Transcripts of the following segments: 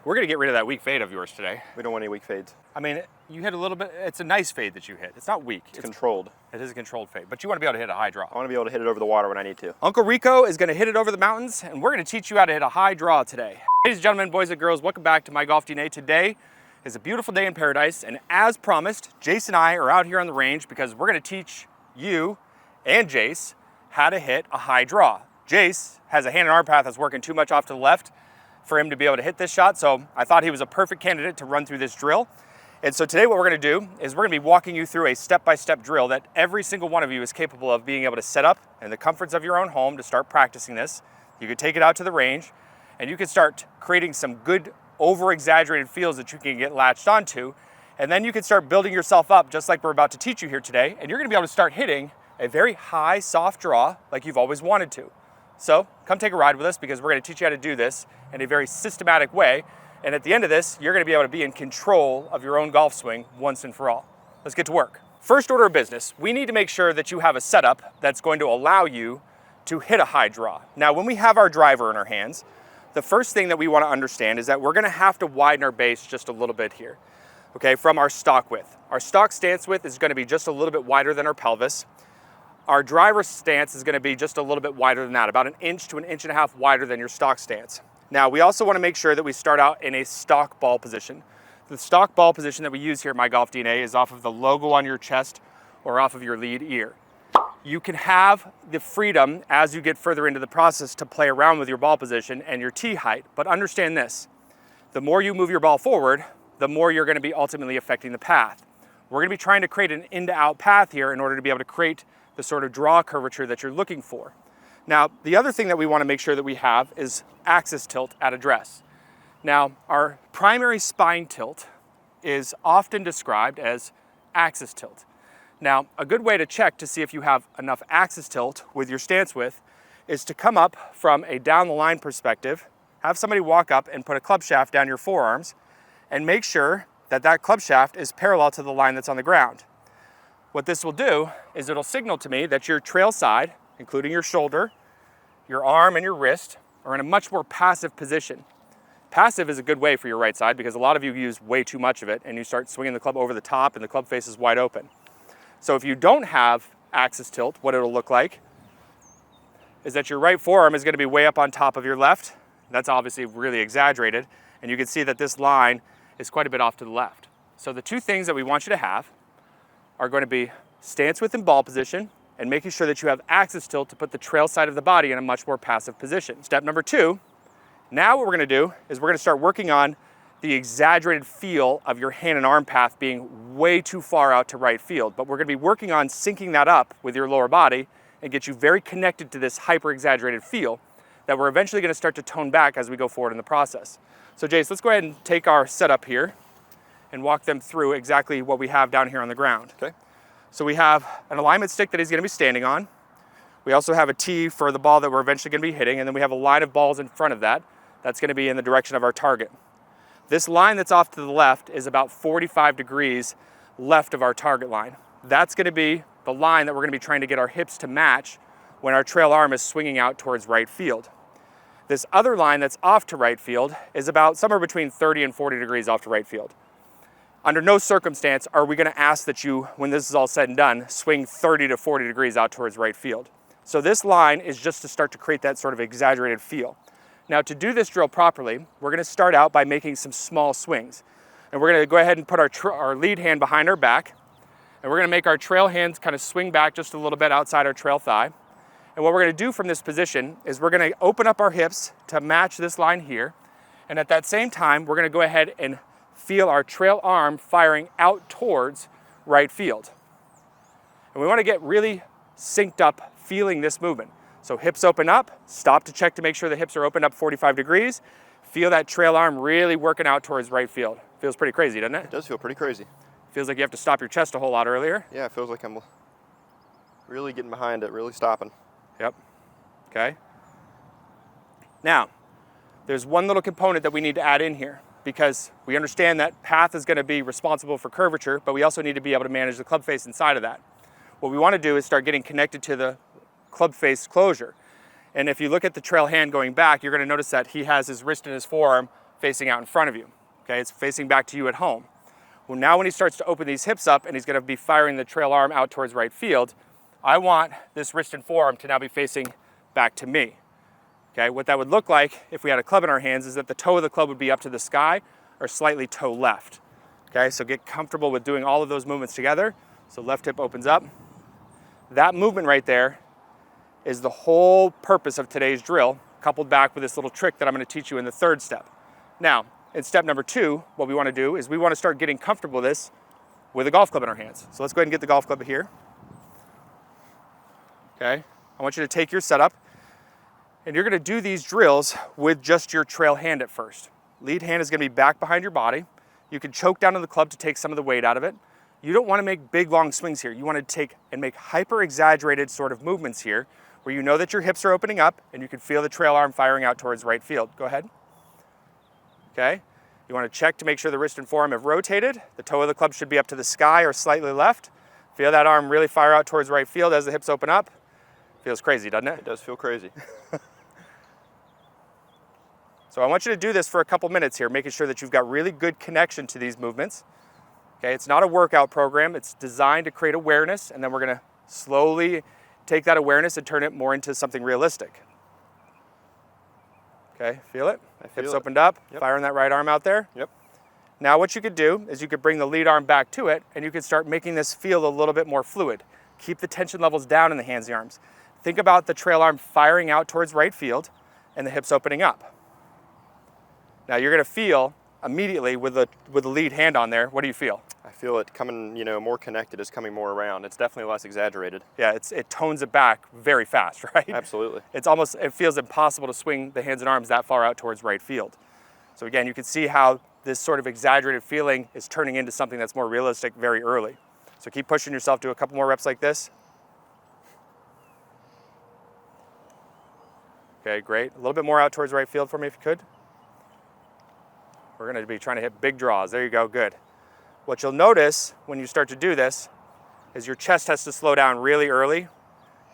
We're gonna get rid of that weak fade of yours today. We don't want any weak fades. I mean, you hit a little bit, it's a nice fade that you hit. It's not weak. It's controlled. It is a controlled fade, but you want to be able to hit a high draw. I want to be able to hit it over the water when I need to. Uncle Rico is gonna hit it over the mountains, and we're gonna teach you how to hit a high draw today. Ladies and gentlemen, boys and girls, welcome back to MyGolfDNA. Today is a beautiful day in paradise, and as promised, Jace and I are out here on the range because we're gonna teach you and Jace how to hit a high draw. Jace has a hand and arm path that's working too much off to the left for him to be able to hit this shot, so I thought he was a perfect candidate to run through this drill. And so today what we're gonna do is we're gonna be walking you through a step-by-step drill that every single one of you is capable of being able to set up in the comforts of your own home to start practicing this. You could take it out to the range and you could start creating some good over-exaggerated feels that you can get latched onto. And then you can start building yourself up just like we're about to teach you here today. And you're gonna be able to start hitting a very high, soft draw like you've always wanted to. So come take a ride with us because we're gonna teach you how to do this in a very systematic way. And at the end of this, you're gonna be able to be in control of your own golf swing once and for all. Let's get to work. First order of business, we need to make sure that you have a setup that's going to allow you to hit a high draw. Now, when we have our driver in our hands, the first thing that we wanna understand is that we're gonna have to widen our base just a little bit here, okay, from our stock width. Our stock stance width is gonna be just a little bit wider than our pelvis. Our driver stance is gonna be just a little bit wider than that, about an inch to an inch and a half wider than your stock stance. Now, we also wanna make sure that we start out in a stock ball position. The stock ball position that we use here at MyGolfDNA is off of the logo on your chest or off of your lead ear. You can have the freedom as you get further into the process to play around with your ball position and your tee height, but understand this, the more you move your ball forward, the more you're gonna be ultimately affecting the path. We're gonna be trying to create an in to out path here in order to be able to create the sort of draw curvature that you're looking for. Now, the other thing that we want to make sure that we have is axis tilt at address. Now, our primary spine tilt is often described as axis tilt. Now, a good way to check to see if you have enough axis tilt with your stance width is to come up from a down the line perspective, have somebody walk up and put a club shaft down your forearms, and make sure that that club shaft is parallel to the line that's on the ground. What this will do is it'll signal to me that your trail side, including your shoulder, your arm, and your wrist, are in a much more passive position. Passive is a good way for your right side because a lot of you use way too much of it and you start swinging the club over the top and the club face is wide open. So if you don't have axis tilt, what it'll look like is that your right forearm is going to be way up on top of your left. That's obviously really exaggerated, and you can see that this line is quite a bit off to the left. So the two things that we want you to have are going to be stance width and ball position and making sure that you have axis tilt to put the trail side of the body in a much more passive position. Step number two, now what we're gonna do is we're gonna start working on the exaggerated feel of your hand and arm path being way too far out to right field, but we're gonna be working on syncing that up with your lower body and get you very connected to this hyper exaggerated feel that we're eventually gonna start to tone back as we go forward in the process. So Jace, let's go ahead and take our setup here and walk them through exactly what we have down here on the ground. Okay. So we have an alignment stick that he's gonna be standing on. We also have a tee for the ball that we're eventually gonna be hitting, and then we have a line of balls in front of that. That's gonna be in the direction of our target. This line that's off to the left is about 45 degrees left of our target line. That's gonna be the line that we're gonna be trying to get our hips to match when our trail arm is swinging out towards right field. This other line that's off to right field is about somewhere between 30 and 40 degrees off to right field. Under no circumstance are we gonna ask that you, when this is all said and done, swing 30 to 40 degrees out towards right field. So this line is just to start to create that sort of exaggerated feel. Now to do this drill properly, we're gonna start out by making some small swings. And we're gonna go ahead and put our lead hand behind our back, and we're gonna make our trail hands kind of swing back just a little bit outside our trail thigh. And what we're gonna do from this position is we're gonna open up our hips to match this line here. And at that same time, we're gonna go ahead and feel our trail arm firing out towards right field. And we want to get really synced up feeling this movement. So hips open up, stop to check to make sure the hips are opened up 45 degrees. Feel that trail arm really working out towards right field. Feels pretty crazy, doesn't it? It does feel pretty crazy. Feels like you have to stop your chest a whole lot earlier. Yeah, it feels like I'm really getting behind it, really stopping. Yep, okay. Now, there's one little component that we need to add in here, because we understand that path is going to be responsible for curvature, but we also need to be able to manage the club face inside of that. What we want to do is start getting connected to the club face closure. And if you look at the trail hand going back, you're going to notice that he has his wrist and his forearm facing out in front of you. Okay, it's facing back to you at home. Well, now when he starts to open these hips up and he's going to be firing the trail arm out towards right field, I want this wrist and forearm to now be facing back to me. Okay, what that would look like if we had a club in our hands is that the toe of the club would be up to the sky or slightly toe left. Okay, so get comfortable with doing all of those movements together. So left hip opens up. That movement right there is the whole purpose of today's drill, coupled back with this little trick that I'm going to teach you in the third step. Now, in step number 2, what we want to do is we want to start getting comfortable with this with a golf club in our hands. So let's go ahead and get the golf club here. Okay, I want you to take your setup and you're going to do these drills with just your trail hand at first. Lead hand is going to be back behind your body. You can choke down on the club to take some of the weight out of it. You don't want to make big, long swings here. You want to take and make hyper-exaggerated sort of movements here where you know that your hips are opening up and you can feel the trail arm firing out towards right field. Go ahead. Okay, you want to check to make sure the wrist and forearm have rotated. The toe of the club should be up to the sky or slightly left. Feel that arm really fire out towards right field as the hips open up. Feels crazy, doesn't it? It does feel crazy. So I want you to do this for a couple minutes here, making sure that you've got really good connection to these movements. Okay, it's not a workout program. It's designed to create awareness, and then we're going to slowly take that awareness and turn it more into something realistic. Okay, feel it? Hips opened up, firing that right arm out there. Yep. Now what you could do is you could bring the lead arm back to it and you could start making this feel a little bit more fluid. Keep the tension levels down in the hands and the arms. Think about the trail arm firing out towards right field and the hips opening up. Now you're gonna feel immediately with the lead hand on there, what do you feel? I feel it coming, more connected, it's coming more around. It's definitely less exaggerated. Yeah, it tones it back very fast, right? Absolutely. It feels impossible to swing the hands and arms that far out towards right field. So again, you can see how this sort of exaggerated feeling is turning into something that's more realistic very early. So keep pushing yourself, do a couple more reps like this. Okay, great. A little bit more out towards right field for me if you could. We're gonna be trying to hit big draws. There you go, good. What you'll notice when you start to do this is your chest has to slow down really early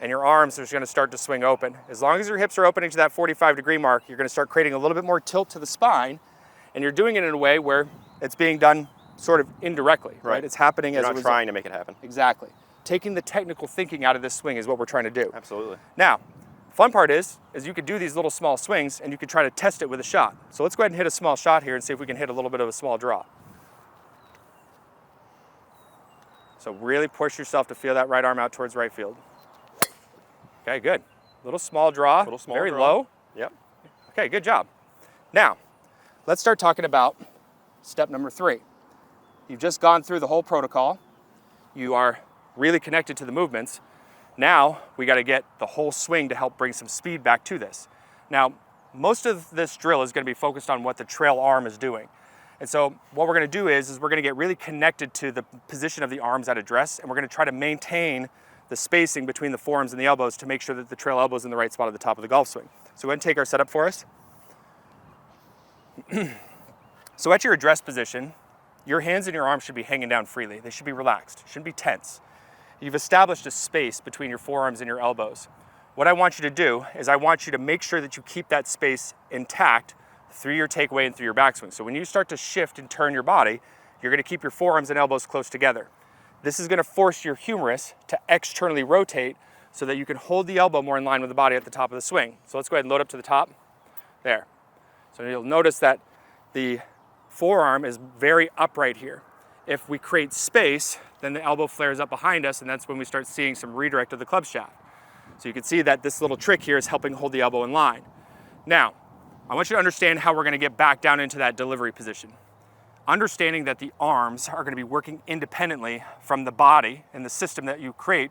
and your arms are gonna start to swing open. As long as your hips are opening to that 45-degree mark, you're gonna start creating a little bit more tilt to the spine, and you're doing it in a way where it's being done sort of indirectly, right? It's happening as a result. You're not trying to make it happen. Exactly. Taking the technical thinking out of this swing is what we're trying to do. Absolutely. Now, fun part is you could do these little small swings and you could try to test it with a shot. So let's go ahead and hit a small shot here and see if we can hit a little bit of a small draw. So really push yourself to feel that right arm out towards right field. Okay, good. Little small draw, very low. Yep. Okay, good job. Now, let's start talking about step number 3. You've just gone through the whole protocol. You are really connected to the movements. Now, we got to get the whole swing to help bring some speed back to this. Now, most of this drill is going to be focused on what the trail arm is doing. And so what we're going to do is we're going to get really connected to the position of the arms at address, and we're going to try to maintain the spacing between the forearms and the elbows to make sure that the trail elbow is in the right spot at the top of the golf swing. So go ahead and take our setup for us. So at your address position, your hands and your arms should be hanging down freely. They should be relaxed, shouldn't be tense. You've established a space between your forearms and your elbows. What I want you to do is I want you to make sure that you keep that space intact through your takeaway and through your backswing. So when you start to shift and turn your body, you're going to keep your forearms and elbows close together. This is going to force your humerus to externally rotate so that you can hold the elbow more in line with the body at the top of the swing. So let's go ahead and load up to the top. There. So you'll notice that the forearm is very upright here. If we create space, then the elbow flares up behind us, and that's when we start seeing some redirect of the club shaft. So you can see that this little trick here is helping hold the elbow in line. Now, I want you to understand how we're going to get back down into that delivery position. Understanding that the arms are going to be working independently from the body and the system that you create,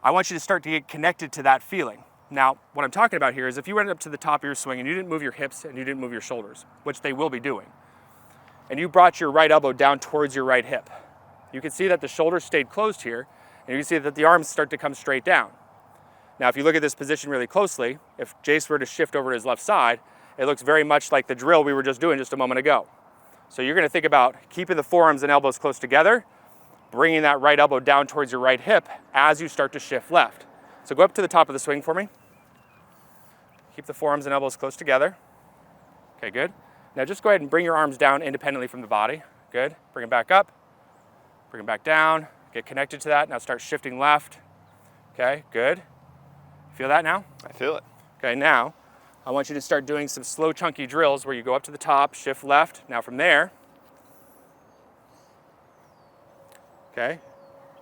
I want you to start to get connected to that feeling. Now, what I'm talking about here is if you went up to the top of your swing and you didn't move your hips and you didn't move your shoulders, which they will be doing, and you brought your right elbow down towards your right hip, you can see that the shoulders stayed closed here, and you can see that the arms start to come straight down. Now, if you look at this position really closely, if Jace were to shift over to his left side, it looks very much like the drill we were just doing just a moment ago. So you're going to think about keeping the forearms and elbows close together, bringing that right elbow down towards your right hip as you start to shift left. So go up to the top of the swing for me. Keep the forearms and elbows close together. Okay, good. Now just go ahead and bring your arms down independently from the body. Good. Bring them back up. Bring them back down. Get connected to that. Now start shifting left. Okay, good. Feel that now? I feel it. Okay, now I want you to start doing some slow, chunky drills where you go up to the top, shift left. Now from there, okay.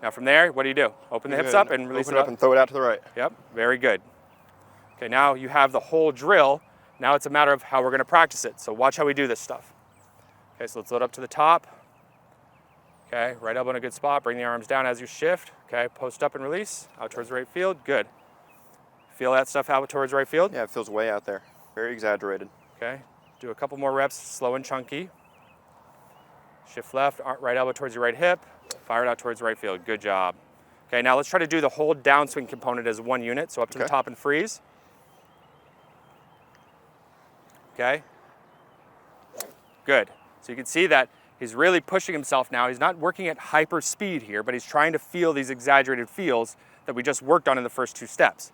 Now from there, what do? Open the hips up and release it up. Open up and throw it out to the right. Yep, very good. Okay, now you have the whole drill. Now it's a matter of how we're gonna practice it. So watch how we do this stuff. Okay, so let's load up to the top. Okay, right elbow in a good spot. Bring the arms down as you shift. Okay, post up and release. Out towards the right field, good. Feel that stuff out towards right field? Yeah, it feels way out there. Very exaggerated. Okay, do a couple more reps, slow and chunky. Shift left, right elbow towards your right hip. Fire it out towards the right field, good job. Okay, now let's try to do the whole downswing component as one unit. So up to the top and freeze. Okay, good. So you can see that he's really pushing himself now. He's not working at hyper speed here, but he's trying to feel these exaggerated feels that we just worked on in the first 2 steps.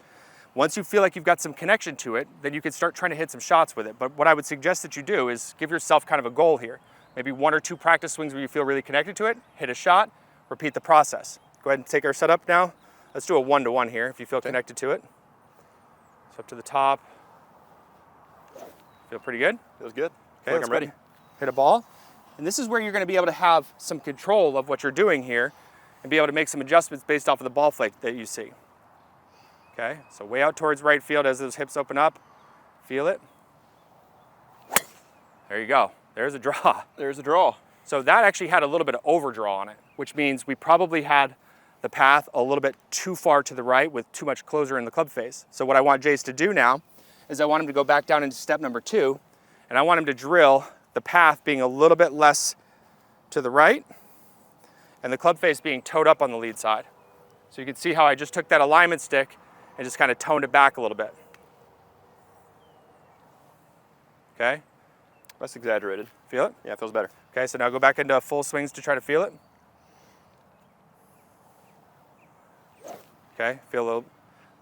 Once you feel like you've got some connection to it, then you can start trying to hit some shots with it. But what I would suggest that you do is give yourself kind of a goal here. Maybe 1 or 2 practice swings where you feel really connected to it, hit a shot, repeat the process. Go ahead and take our setup now. Let's do a 1-to-1 here if you feel connected to it. So up to the top. Feel pretty good? Feels good. Okay, I'm ready. Hit a ball. And this is where you're going to be able to have some control of what you're doing here and be able to make some adjustments based off of the ball flight that you see. Okay, so way out towards right field as those hips open up. Feel it. There you go. There's a draw. There's a draw. So that actually had a little bit of overdraw on it, which means we probably had the path a little bit too far to the right with too much closer in the club face. So what I want Jace to do now is I want him to go back down into step number 2, and I want him to drill the path being a little bit less to the right and the club face being towed up on the lead side. So you can see how I just took that alignment stick and just kind of toned it back a little bit. Okay? That's exaggerated. Feel it? Yeah, it feels better. Okay, so now go back into full swings to try to feel it. Okay, feel a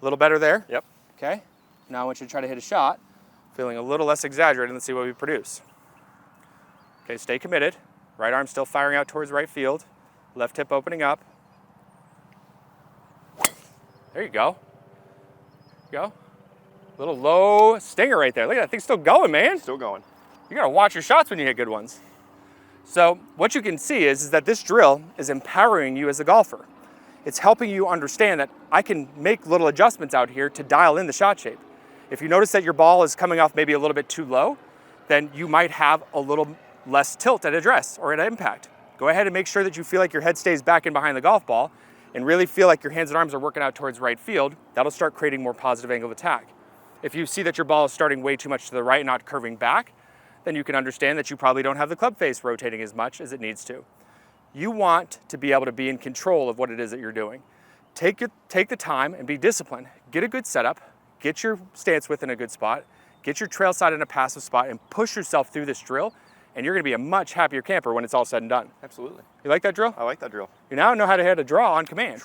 little better there? Yep. Okay, now I want you to try to hit a shot, feeling a little less exaggerated. Let's see what we produce. Okay, stay committed. Right arm still firing out towards right field. Left hip opening up. There you go. Go. Little low stinger right there. Look at that thing still going, man. Still going. You gotta watch your shots when you hit good ones. So what you can see is that this drill is empowering you as a golfer. It's helping you understand that I can make little adjustments out here to dial in the shot shape. If you notice that your ball is coming off maybe a little bit too low, then you might have a little less tilt at address or at impact. Go ahead and make sure that you feel like your head stays back in behind the golf ball and really feel like your hands and arms are working out towards right field. That'll start creating more positive angle of attack. If you see that your ball is starting way too much to the right and not curving back, then you can understand that you probably don't have the club face rotating as much as it needs to. You want to be able to be in control of what it is that you're doing. Take the time and be disciplined. Get a good setup, get your stance width in a good spot, get your trail side in a passive spot, and push yourself through this drill, and you're gonna be a much happier camper when it's all said and done. Absolutely. You like that drill? I like that drill. You now know how to hit a draw on command.